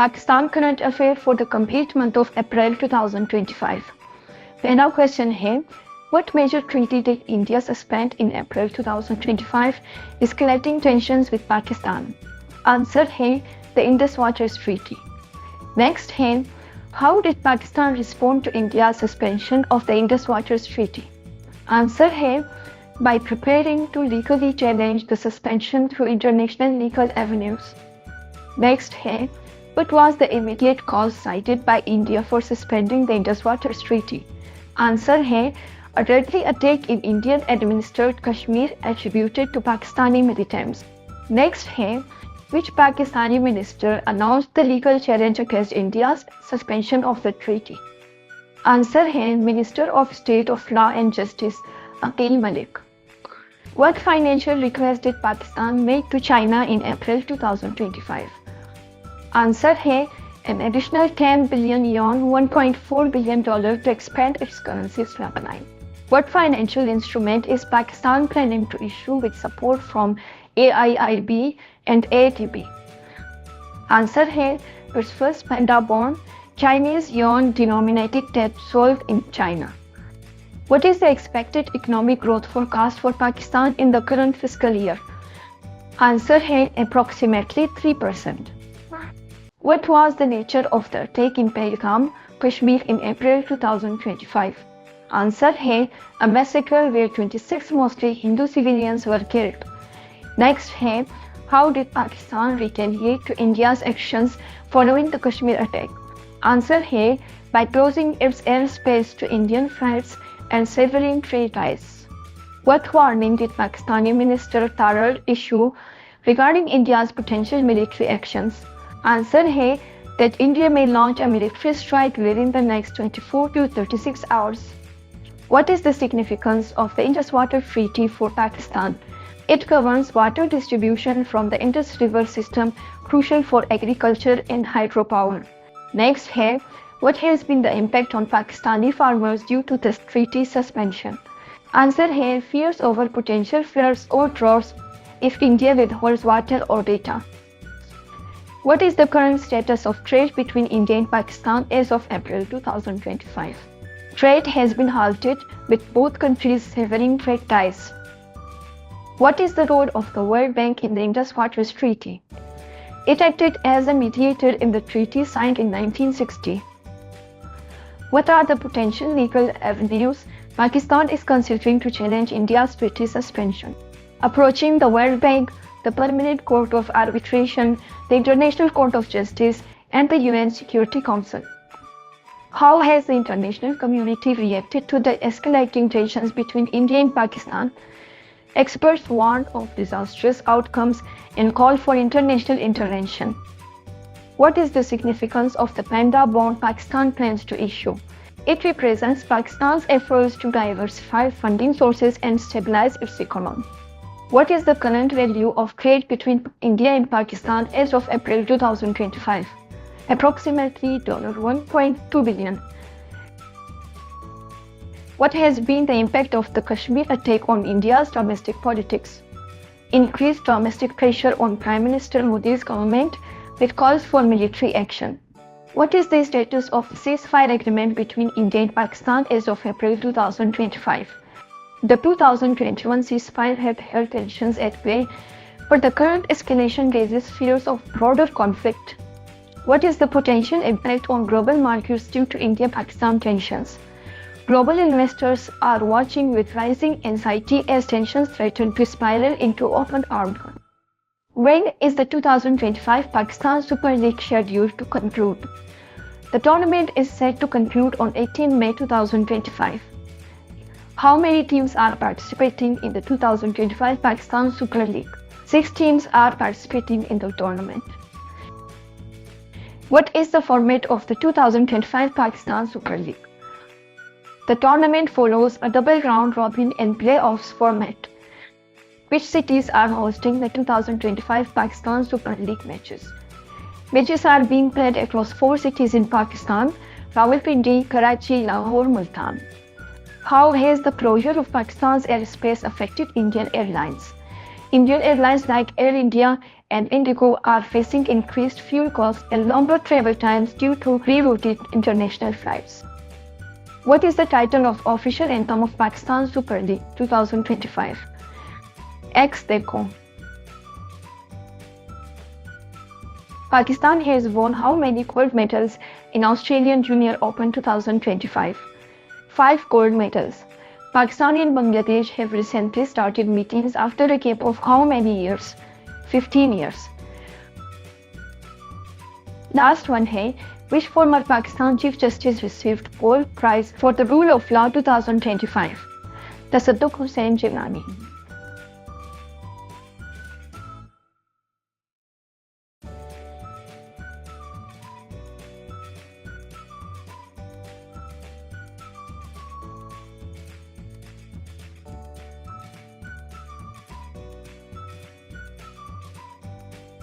Pakistan current affair for the complete month of April 2025. पहला question है, what major treaty did India suspend in April 2025, escalating tensions with Pakistan? Answer है, the Indus Waters Treaty. Next है, how did Pakistan respond to India's suspension of the Indus Waters Treaty? Answer है, by preparing to legally challenge the suspension through international legal avenues. Next है, what was the immediate cause cited by India for suspending the Indus Waters Treaty? Answer है, a deadly attack in Indian-administered Kashmir attributed to Pakistani militants. Next है, which Pakistani minister announced the legal challenge against India's suspension of the treaty? Answer है, Minister of State of Law and Justice, Aqil Malik. What financial request did Pakistan make to China in April 2025? Answer है, an additional 10 billion yuan $1.4 billion to expand its currency swap. What financial instrument is Pakistan planning to issue with support from AIIB and ADB? Answer है, its first panda bond, Chinese yuan denominated debt sold in China. What is the expected economic growth forecast for Pakistan in the current fiscal year? Answer है, approximately 3%. What was the nature of the attack in Pahalgam, Kashmir in April 2025? Answer है, a massacre where 26 mostly Hindu civilians were killed. Next है, how did Pakistan retaliate to India's actions following the Kashmir attack? Answer है, by closing its airspace to Indian flights and severing trade ties. What warning did Pakistani Minister Tarar issue regarding India's potential military actions? Answer है, that India may launch a military strike within the next 24 to 36 hours. What is the significance of the Indus Water Treaty for Pakistan? It governs water distribution from the Indus River system, crucial for agriculture and hydropower. Next है, what has been the impact on Pakistani farmers due to this treaty suspension? Answer है, fears over potential floods or droughts if India withholds water or data. What is the current status of trade between India and Pakistan as of April 2025? Trade has been halted, with both countries severing trade ties. What is the role of the World Bank in the Indus Waters Treaty? It acted as a mediator in the treaty signed in 1960. What are the potential legal avenues Pakistan is considering to challenge India's treaty suspension? Approaching the World Bank, the Permanent Court of Arbitration, the International Court of Justice, and the UN Security Council. How has the international community reacted to the escalating tensions between India and Pakistan? Experts warned of disastrous outcomes and called for international intervention. What is the significance of the panda bond Pakistan plans to issue? It represents Pakistan's efforts to diversify funding sources and stabilize its economy. What is the current value of trade between India and Pakistan as of April 2025? Approximately $1.2 billion. What has been the impact of the Kashmir attack on India's domestic politics? Increased domestic pressure on Prime Minister Modi's government with calls for military action. What is the status of the ceasefire agreement between India and Pakistan as of April 2025? The 2021 ceasefire had held tensions at bay, but the current escalation raises fears of broader conflict. What is the potential impact on global markets due to India-Pakistan tensions? Global investors are watching with rising anxiety as tensions threaten to spiral into open armed conflict. When is the 2025 Pakistan Super League scheduled to conclude? The tournament is set to conclude on 18 May 2025. How many teams are participating in the 2025 Pakistan Super League? 6 teams are participating in the tournament. What is the format of the 2025 Pakistan Super League? The tournament follows a double round robin and playoffs format. Which cities are hosting the 2025 Pakistan Super League matches? Matches are being played across 4 cities in Pakistan: Rawalpindi, Karachi, Lahore, Multan. How has the closure of Pakistan's airspace affected Indian airlines? Indian airlines like Air India and Indigo are facing increased fuel costs and longer travel times due to rerouted international flights. What is the title of official anthem of Pakistan Super League 2025? X Dekho. Pakistan has won how many gold medals in Australian Junior Open 2025? 5 gold medals. Pakistan and Bangladesh have recently started meetings after a gap of how many years? 15 years. Last one है, which former Pakistan Chief Justice received Gold Prize for the Rule of Law 2025? Tasadduq Hussain Jilani.